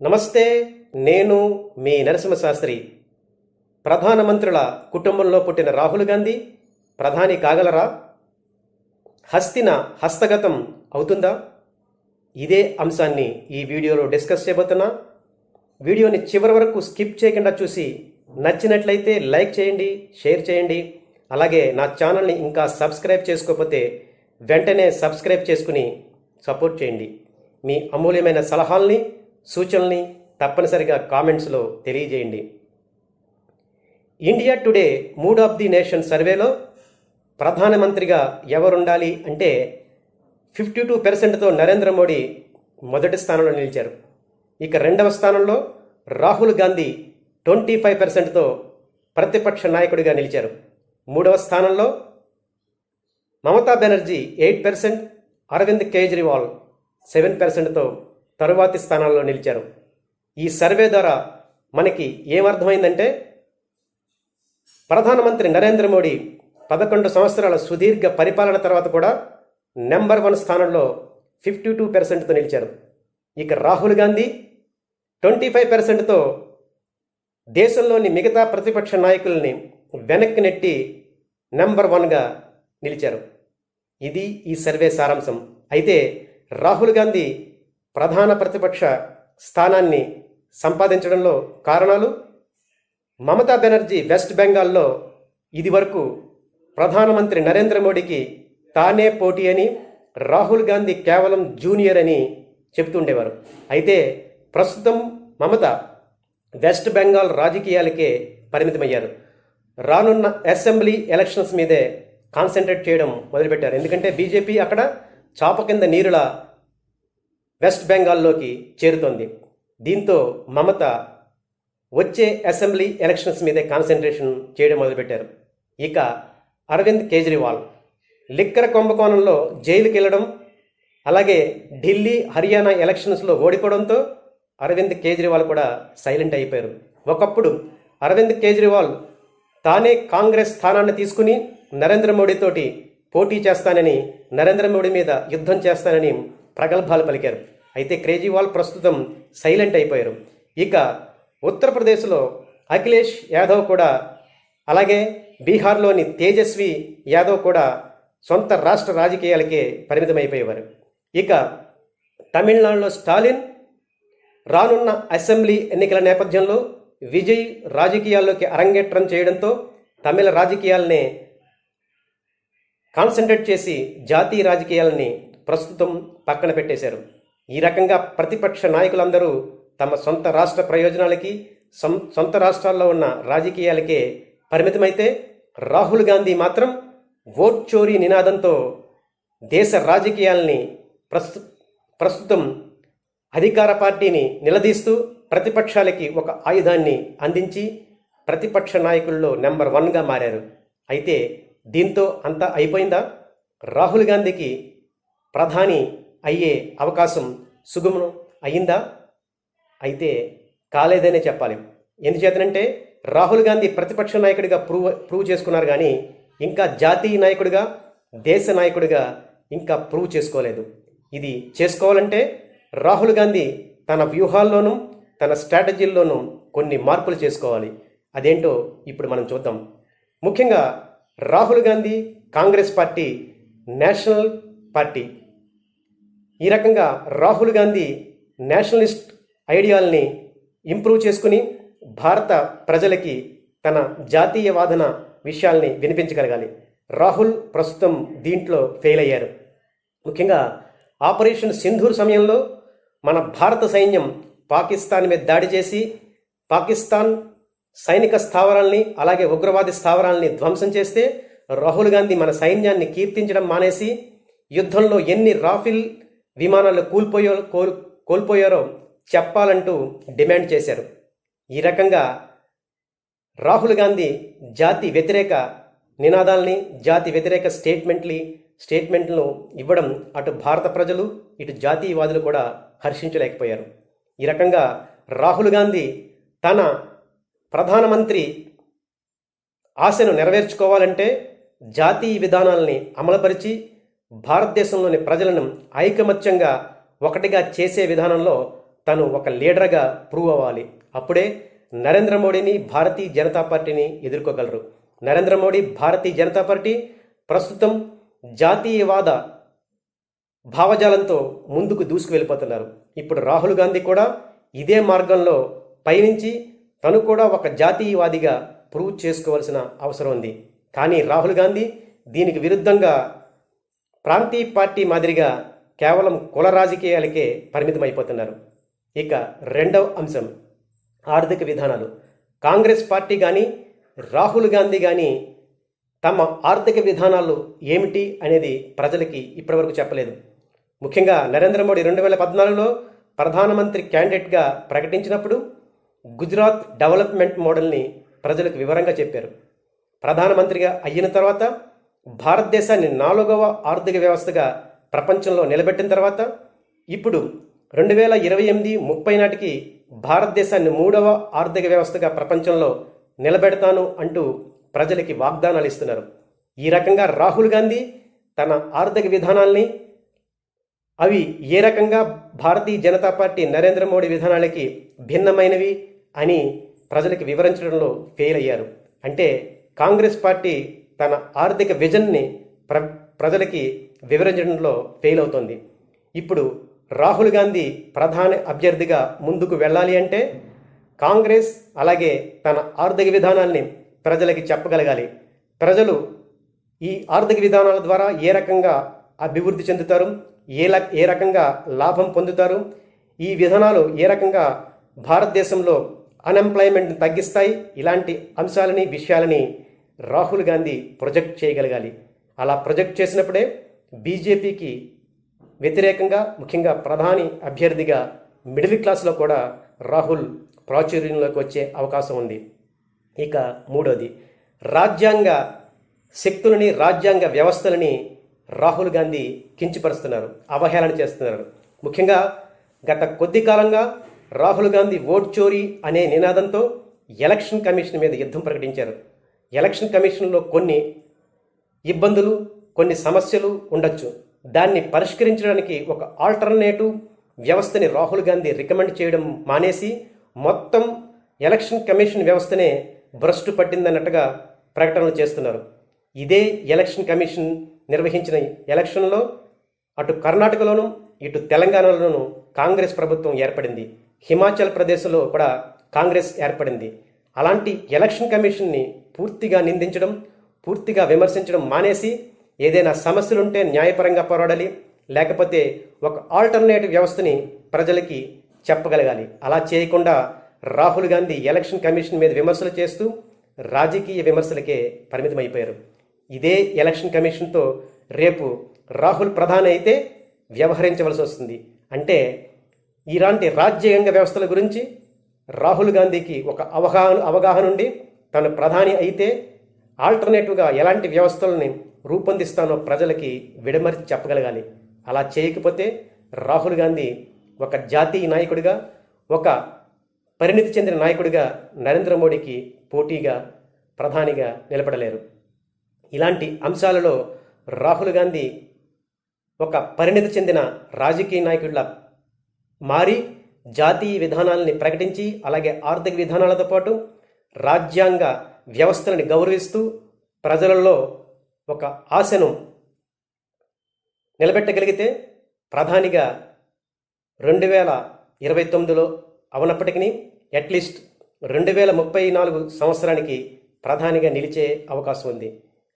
నమస్తే. నేను మీ నరసింహశాస్త్రి. ప్రధానమంత్రుల కుటుంబంలో పుట్టిన రాహుల్ గాంధీ ప్రధాని కాగలరా? హస్తిన హస్తగతం అవుతుందా? ఇదే అంశాన్ని ఈ వీడియోలో డిస్కస్ చేయబోతున్నా. వీడియోని చివరి వరకు స్కిప్ చేయకుండా చూసి నచ్చినట్లయితే లైక్ చేయండి, షేర్ చేయండి. అలాగే నా ఛానల్ని ఇంకా సబ్స్క్రైబ్ చేసుకోకపోతే వెంటనే సబ్స్క్రైబ్ చేసుకుని సపోర్ట్ చేయండి. మీ అమూల్యమైన సలహాల్ని, సూచనల్ని తప్పనిసరిగా కామెంట్స్లో తెలియజేయండి. India today mood of the nation సర్వేలో ప్రధానమంత్రిగా ఎవరుండాలి అంటే 52%తో నరేంద్ర మోడీ మొదటి స్థానంలో నిలిచారు. ఇక రెండవ స్థానంలో రాహుల్ గాంధీ 25%తో ప్రతిపక్ష నాయకుడిగా నిలిచారు. మూడవ స్థానంలో మమతా బెనర్జీ 8%, అరవింద్ కేజ్రీవాల్ 7%తో తరువాతి స్థానాల్లో నిలిచారు. ఈ సర్వే ద్వారా మనకి ఏమర్థమైందంటే ప్రధానమంత్రి నరేంద్ర మోడీ 11 సంవత్సరాల సుదీర్ఘ పరిపాలన తర్వాత కూడా నెంబర్ 1 స్థానంలో 52%తో నిలిచారు. ఇక రాహుల్ గాంధీ 25%తో దేశంలోని మిగతా ప్రతిపక్ష నాయకుల్ని వెనక్కి నెట్టి నెంబర్ 1గా నిలిచారు. ఇది ఈ సర్వే సారాంశం. అయితే రాహుల్ గాంధీ ప్రధాన ప్రతిపక్ష స్థానాన్ని సంపాదించడంలో కారణాలు: మమతా బెనర్జీ వెస్ట్ బెంగాల్లో ఇదివరకు ప్రధానమంత్రి నరేంద్ర మోడీకి తానే పోటీ అని, రాహుల్ గాంధీ కేవలం జూనియర్ అని చెబుతుండేవారు. అయితే ప్రస్తుతం మమత వెస్ట్ బెంగాల్ రాజకీయాలకే పరిమితమయ్యారు. రానున్న అసెంబ్లీ ఎలక్షన్స్ మీదే కాన్సన్ట్రేట్ చేయడం మొదలుపెట్టారు. ఎందుకంటే బీజేపీ అక్కడ చాప కింద నీరులా వెస్ట్ బెంగాల్లోకి చేరుతోంది. దీంతో మమత వచ్చే అసెంబ్లీ ఎలక్షన్స్ మీదే కాన్సన్ట్రేషన్ చేయడం మొదలుపెట్టారు. ఇక అరవింద్ కేజ్రీవాల్ లిక్కర్ కుంభకోణంలో జైలుకి వెళ్ళడం, అలాగే ఢిల్లీ, హర్యానా ఎలక్షన్స్లో ఓడిపోవడంతో అరవింద్ కేజ్రీవాల్ కూడా సైలెంట్ అయిపోయారు. ఒకప్పుడు అరవింద్ కేజ్రీవాల్ తానే కాంగ్రెస్ స్థానాన్ని తీసుకుని నరేంద్ర మోడీతోటి పోటీ చేస్తానని, నరేంద్ర మోడీ మీద యుద్ధం చేస్తానని ప్రగల్భాలు పలికారు. అయితే కేజ్రీవాల్ ప్రస్తుతం సైలెంట్ అయిపోయారు. ఇక ఉత్తరప్రదేశ్లో అఖిలేష్ యాదవ్ కూడా, అలాగే బీహార్లోని తేజస్వి యాదవ్ కూడా సొంత రాష్ట్ర రాజకీయాలకే పరిమితమైపోయేవారు. ఇక తమిళనాడులో స్టాలిన్ రానున్న అసెంబ్లీ ఎన్నికల నేపథ్యంలో విజయ్ రాజకీయాల్లోకి అరంగేట్రం చేయడంతో తమిళ రాజకీయాలనే కాన్సన్ట్రేట్ చేసి జాతీయ రాజకీయాలని ప్రస్తుతం పక్కన పెట్టేశారు. ఈ రకంగా ప్రతిపక్ష నాయకులందరూ తమ సొంత రాష్ట్ర ప్రయోజనాలకి, సొంత రాష్ట్రాల్లో ఉన్న రాజకీయాలకే పరిమితమైతే రాహుల్ గాంధీ మాత్రం ఓట్ చోరీ నినాదంతో దేశ రాజకీయాల్ని ప్రస్తుతం అధికార పార్టీని నిలదీస్తూ ప్రతిపక్షాలకి ఒక ఆయుధాన్ని అందించి ప్రతిపక్ష నాయకుల్లో నెంబర్ 1గా మారారు. అయితే దీంతో అంతా అయిపోయిందా? రాహుల్ గాంధీకి ప్రధాని అయ్యే అవకాశం సుగమం అయిందా? అయితే కాలేదనే చెప్పాలి. ఎందుచేతనంటే రాహుల్ గాంధీ ప్రతిపక్ష నాయకుడిగా ప్రూవ్ చేసుకున్నారు, కానీ ఇంకా జాతీయ నాయకుడిగా, దేశ నాయకుడిగా ఇంకా ప్రూవ్ చేసుకోలేదు. ఇది చేసుకోవాలంటే రాహుల్ గాంధీ తన వ్యూహాల్లోనూ తన స్ట్రాటజీల్లోనూ కొన్ని మార్పులు చేసుకోవాలి. అదేంటో ఇప్పుడు మనం చూద్దాం. ముఖ్యంగా Rahul Gandhi Congress party national party. ఈ రకంగా రాహుల్ గాంధీ నేషనలిస్ట్ ఐడియాల్ని ఇంప్రూవ్ చేసుకుని భారత ప్రజలకి తన జాతీయవాదన విషయాల్ని వినిపించగలగాలి. రాహుల్ ప్రస్తుతం దీంట్లో ఫెయిల్ అయ్యారు. ముఖ్యంగా ఆపరేషన్ సింధూర్ సమయంలో మన భారత సైన్యం పాకిస్తాన్ మీద దాడి చేసి పాకిస్తాన్ సైనిక స్థావరాల్ని, అలాగే ఉగ్రవాది స్థావరాల్ని ధ్వంసం చేస్తే రాహుల్ గాంధీ మన సైన్యాన్ని కీర్తించడం మానేసి యుద్ధంలో ఎన్ని రాఫెల్ విమానాలు కోల్పోయారో చెప్పాలంటూ డిమాండ్ చేశారు. ఈ రకంగా రాహుల్ గాంధీ జాతి వ్యతిరేక నినాదాల్ని, జాతి వ్యతిరేక స్టేట్మెంట్లను ఇవ్వడం అటు భారత ప్రజలు, ఇటు జాతీయవాదులు కూడా హర్షించలేకపోయారు. ఈ రకంగా రాహుల్ గాంధీ తన ప్రధానమంత్రి ఆశను నెరవేర్చుకోవాలంటే జాతీయ విధానాలని అమలుపరిచి భారతదేశంలోని ప్రజలను ఐకమత్యంగా ఒకటిగా చేసే విధానంలో తను ఒక లీడర్గా ప్రూవ్ అవ్వాలి. అప్పుడే నరేంద్ర మోడీని, భారతీయ జనతా పార్టీని ఎదుర్కోగలరు. నరేంద్ర మోడీ, భారతీయ జనతా పార్టీ ప్రస్తుతం జాతీయవాద భావజాలంతో ముందుకు దూసుకు వెళ్ళిపోతున్నారు. ఇప్పుడు రాహుల్ గాంధీ కూడా ఇదే మార్గంలో పయనించి తను కూడా ఒక జాతీయవాదిగా ప్రూవ్ చేసుకోవాల్సిన అవసరం ఉంది. కానీ రాహుల్ గాంధీ దీనికి విరుద్ధంగా ప్రాంతీయ పార్టీ మాదిరిగా కేవలం కుల రాజకీయాలకే పరిమితం అయిపోతున్నారు. ఇక రెండవ అంశం ఆర్థిక విధానాలు. కాంగ్రెస్ పార్టీ కానీ రాహుల్ గాంధీ కానీ తమ ఆర్థిక విధానాలు ఏమిటి అనేది ప్రజలకి ఇప్పటివరకు చెప్పలేదు. ముఖ్యంగా నరేంద్ర మోడీ 2014లో ప్రధానమంత్రి క్యాండిడేట్గా ప్రకటించినప్పుడు గుజరాత్ డెవలప్మెంట్ మోడల్ని ప్రజలకు వివరంగా చెప్పారు. ప్రధానమంత్రిగా అయిన తర్వాత భారతదేశాన్ని 4వ ఆర్థిక వ్యవస్థగా ప్రపంచంలో నిలబెట్టిన తర్వాత ఇప్పుడు 2028-30 నాటికి భారతదేశాన్ని 3వ ఆర్థిక వ్యవస్థగా ప్రపంచంలో నిలబెడతాను అంటూ ప్రజలకి వాగ్దానాలు ఇస్తున్నారు. ఈ రకంగా రాహుల్ గాంధీ తన ఆర్థిక విధానాల్ని అవి ఏ రకంగా భారతీయ జనతా పార్టీ నరేంద్ర మోడీ విధానాలకి భిన్నమైనవి అని ప్రజలకి వివరించడంలో ఫెయిల్ అయ్యారు. అంటే కాంగ్రెస్ పార్టీ తన ఆర్థిక విజన్ని ప్రజలకి వివరించడంలో ఫెయిల్ అవుతోంది. ఇప్పుడు రాహుల్ గాంధీ ప్రధాని అభ్యర్థిగా ముందుకు వెళ్ళాలి అంటే కాంగ్రెస్ అలాగే తన ఆర్థిక విధానాల్ని ప్రజలకి చెప్పగలగాలి. ప్రజలు ఈ ఆర్థిక విధానాల ద్వారా ఏ రకంగా అభివృద్ధి చెందుతారు, ఏ రకంగా లాభం పొందుతారు, ఈ విధానాలు ఏ రకంగా భారతదేశంలో అన్ఎంప్లాయ్మెంట్ని తగ్గిస్తాయి, ఇలాంటి అంశాలని విషయాలని రాహుల్ గాంధీ ప్రొజెక్ట్ చేయగలగాలి. అలా ప్రొజెక్ట్ చేసినప్పుడే బీజేపీకి వ్యతిరేకంగా ముఖ్యంగా ప్రధాని అభ్యర్థిగా మిడిల్ క్లాస్లో కూడా రాహుల్ ప్రాచుర్యంలోకి వచ్చే అవకాశం ఉంది. ఇక మూడోది రాజ్యాంగ శక్తులని, రాజ్యాంగ వ్యవస్థలని రాహుల్ గాంధీ కించపరుస్తున్నారు, అవహేళన చేస్తున్నారు. ముఖ్యంగా గత కొద్ది కాలంగా రాహుల్ గాంధీ ఓట్ చోరీ అనే నినాదంతో ఎలక్షన్ కమిషన్ మీద యుద్ధం ప్రకటించారు. ఎలక్షన్ కమిషన్లో కొన్ని ఇబ్బందులు, కొన్ని సమస్యలు ఉండొచ్చు. దాన్ని పరిష్కరించడానికి ఒక ఆల్టర్నేటివ్ వ్యవస్థని రాహుల్ గాంధీ రికమెండ్ చేయడం మానేసి మొత్తం ఎలక్షన్ కమిషన్ వ్యవస్థనే భ్రష్టు పట్టిందన్నట్టుగా ప్రకటనలు చేస్తున్నారు. ఇదే ఎలక్షన్ కమిషన్ నిర్వహించిన ఎలక్షన్లో అటు కర్ణాటకలోనూ ఇటు తెలంగాణలోనూ కాంగ్రెస్ ప్రభుత్వం ఏర్పడింది. హిమాచల్ ప్రదేశ్లో కూడా కాంగ్రెస్ ఏర్పడింది. అలాంటి ఎలక్షన్ కమిషన్ని పూర్తిగా నిందించడం, పూర్తిగా విమర్శించడం మానేసి ఏదైనా సమస్యలుంటే న్యాయపరంగా పోరాడాలి, లేకపోతే ఒక ఆల్టర్నేటివ్ వ్యవస్థని ప్రజలకి చెప్పగలగాలి. అలా చేయకుండా రాహుల్ గాంధీ ఎలక్షన్ కమిషన్ మీద విమర్శలు చేస్తూ రాజకీయ విమర్శలకే పరిమితమైపోయారు. ఇదే ఎలక్షన్ కమిషన్తో రేపు రాహుల్ ప్రధాని అయితే వ్యవహరించవలసి వస్తుంది. అంటే ఇలాంటి రాజ్యాంగ వ్యవస్థల గురించి రాహుల్ గాంధీకి ఒక అవగాహన ఉండి తను ప్రధాని అయితే ఆల్టర్నేటివ్గా ఎలాంటి వ్యవస్థలని రూపొందిస్తానో ప్రజలకి విడమర్చి చెప్పగలగాలి. అలా చేయకపోతే రాహుల్ గాంధీ ఒక జాతీయ నాయకుడిగా, ఒక పరిణితి చెందిన నాయకుడిగా నరేంద్ర మోడీకి పోటీగా ప్రధానిగా నిలబడలేరు. ఇలాంటి అంశాలలో రాహుల్ గాంధీ ఒక పరిణితి చెందిన రాజకీయ నాయకుడిలా మారి జాతీయ విధానాలని ప్రకటించి అలాగే ఆర్థిక విధానాలతో పాటు రాజ్యాంగ వ్యవస్థలని గౌరవిస్తూ ప్రజలలో ఒక ఆశను నిలబెట్టగలిగితే ప్రధానిగా 2029లో అవనప్పటికీ అట్లీస్ట్ 2034 సంవత్సరానికి ప్రధానిగా నిలిచే అవకాశం ఉంది.